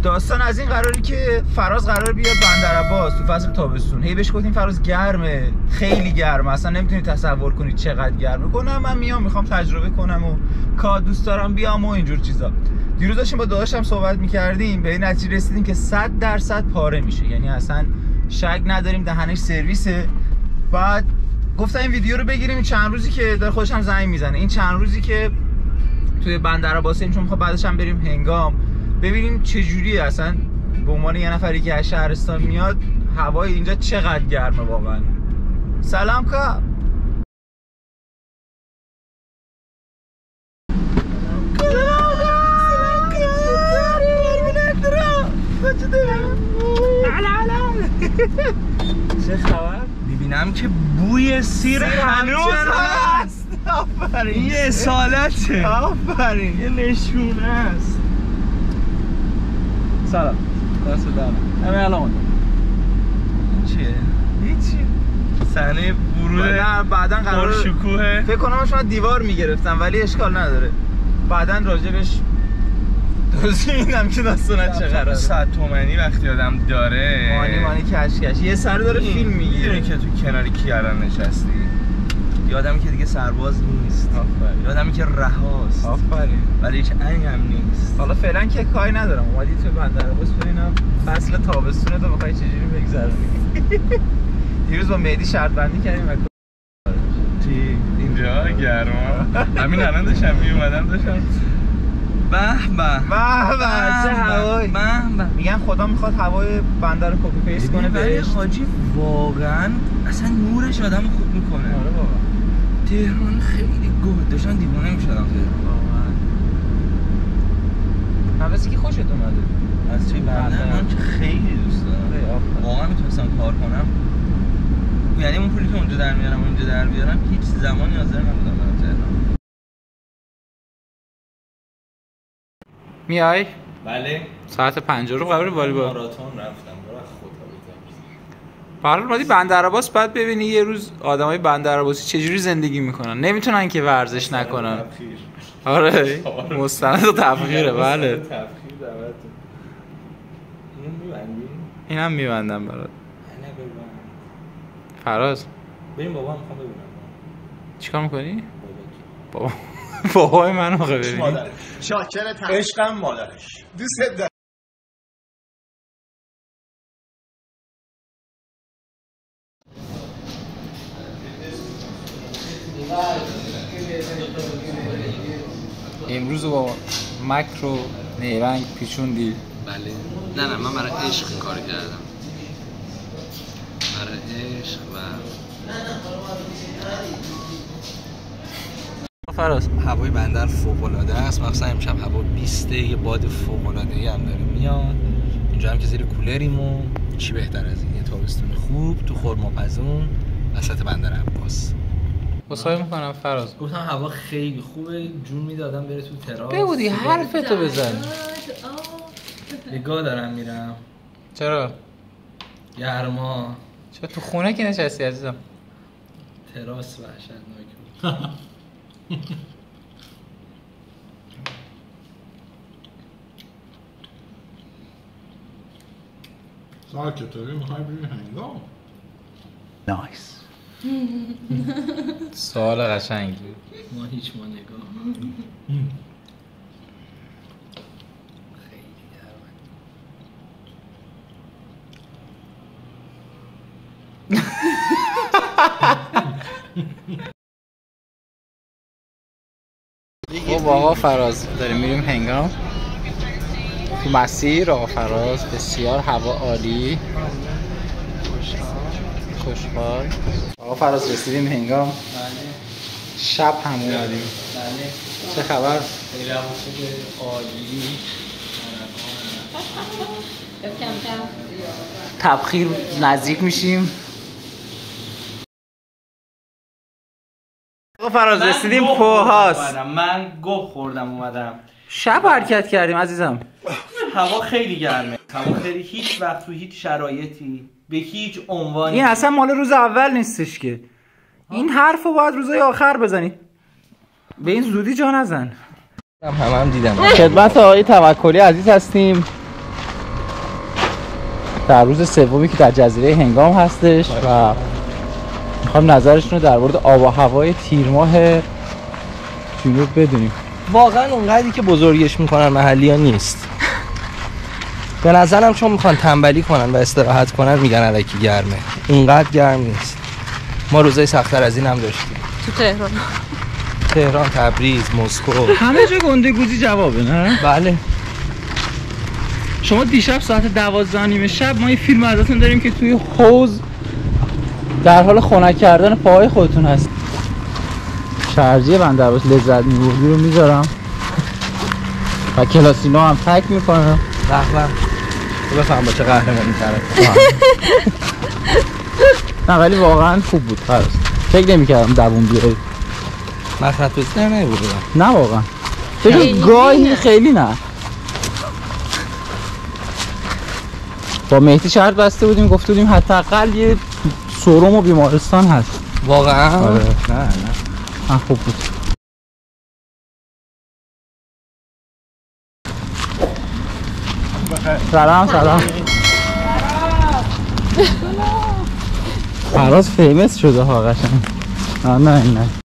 داستان از این قراری که فراز قرار بیاد بندرعباس تو فصل تابستون. هی بهش گفتیم فراز گرمه، خیلی گرمه، اصلا نمیتونی تصور کنی چقدر گرمه. گفتم من میام میخوام تجربه کنم و کار دوست دارم بیام و اینجور چیزا. دیروز داشتیم با داداشم صحبت میکردیم، به این نتیجه رسیدیم که 100% پاره میشه، یعنی اصلا شک نداریم دهنش سرویسه. بعد گفتم این ویدیو رو بگیریم این چند روزی که داره خودش هم زنگ میزنه، این چند روزی که توی بندرعباسیم، چون میخوام بعدش هم بریم هنگام ببینیم چه جوریه اصلا به عنوان یه نفری که از شهرستان میاد هوای اینجا چقدر گرمه واقعا. سلام کا چه خبر؟ میبینم که بوی سیر هنوز هست. آفرین، یه اصالته. آفرین، یه نشونه است. سلام. دست دارم. همه الان چیه؟ هیچی. صحنه ورود بعداً قرار شکوه. فکر کنم شما دیوار میگرفتم ولی اشکال نداره. بعداً راجبش توضیح که داستانه چه قراره. 100 تومانی وقتی آدم داره مانی کشکش یه سر داره فیلم میگیره که تو کنار کیاران نشستی. یه آدمی که دیگه سرباز نیست. آفرین. یه آدمی که رهاست. آفرین. ولی هیچ عنی هم نیست. حالا فعلا که کاری ندارم. اومدی تو بندرعباس ببینم فصل تابستونه تو می‌خوای چجوری بگذرونی. دیروز با مهدی شرط بندی کردیم و اینجا گرما. همین الان داشتم میومدم داشتم به چه هوایی. میگن خدا میخواد هوای بندر رو کپی پیست کنه بهش. حاجی واقعا اصلا نورش آدم خوب میکنه. آره بابا. تهران خیلی گود داشتن دیوانه میشدم تهران. واقعا. حواسی که خوشت اومده. از چه بنده من که خیلی دوست دارم. واقعا میتونستم کار کنم. یعنی اون پولی که اونجا در میارم و اینجا در بیارم هیچ زمانی حاضر نبودم برم تهران. میای؟ بله. ساعت 5 رو قراره والیبال. ماراتون رفتم برای خدا بیدم. برحال اومدی بندرعباس بعد ببینی یه روز آدمای بندرعباسی چجوری زندگی میکنن. نمیتونن که ورزش نکنن. آره مستند و تفخیره. بله تفخیر دعوت. اینو میبندی؟ اینم میبندم برات. فراز بریم بابا میخوام ببینم. چیکار میکنی؟ بابا بابای من آقا ببینی. مادرش شاکرت هم عشقم مادرش دوست دارم. امروز با مکرو نیرنگ پیچوندی. بله. نه من برای عشق کار کردم. برای عشق و فراز هوای بندر فوق‌العاده است. مثلا امشب هوا 20 یه باد فوق‌العاده‌ای هم داره میاد. اینجا هم که زیر کولریم و چی بهتر از این یه تابستون خوب تو خرماپزون وسط بندرعباس. واسه میکنم فراز. گفتم هوا خیلی خوبه، جون میدادم بره تو تراس. بگودی حرفتو بزن. نگاه دارم میرم. چرا؟ گرما. چرا تو خونه که نشستی عزیزم؟ تراس وحشتناک بود. ساعت چطوری میخوای بریم هنگام؟ نایس. سوال قشنگی. ما هیچ ما نگاه. خیلی گرمه. خب آقا فراز داریم میریم هنگام. تو مسیر آقا فراز بسیار هوا عالی. خوشحال. آقا فراز رسیدیم هنگام. بله. شب هم اومدیم. بله. چه خبر؟ خیلی هوا خوبه، عالی. تبخیر نزدیک میشیم. آقا فراز رسیدیم پوهاست. من گوه خوردم اومدم. شب حرکت کردیم عزیزم. هوا خیلی گرمه. هوا خیلی هیچ وقت تو هیچ شرایطی به هیچ عنوانی. این اصلا مال روز اول نیستش که. این حرفو باید روزای آخر بزنید. به این زودی جا نزن. هم دیدم. خدمت آقای توکلی عزیز هستیم. در روز سومی که در جزیره هنگام هستش و میخوام نظرشون رو در مورد آب و هوای تیر ماه جنوب بدونیم. واقعا اونقدری که بزرگش میکنن محلی ها نیست. به نظرم چون میخوان تنبلی کنن و استراحت کنن میگن الکی گرمه. اونقدر گرم نیست. ما روزای سخت‌تر از این هم داشتیم. تو تهران، تبریز، مسکو، همه جا گنده گوزی جوابه نه؟ بله. شما دیشب ساعت 12:30 شب ما یه فیلم ازتون داریم که توی حوض در حال خنک کردن پاهای خودتون هست. شرجی بندرعباس لذت می‌بردی رو میذارم و کلاسینو هم تک میکنم. رحمم تو بفهم با چه قهرمانی طرف. نه ولی واقعا خوب بود فراز. فکر نمی‌کردم دووم بیاره. مخنت بزنه نمی‌بودم. نه واقعا. ببین گاهی خیلی نه. با مهدی شرط بسته بودیم گفته بودیم حداقل یه سرم و بیمارستان هست. واقعا؟ آره. نه خوب بود. سلام. فراز فیمس شده ها قشنگ. نه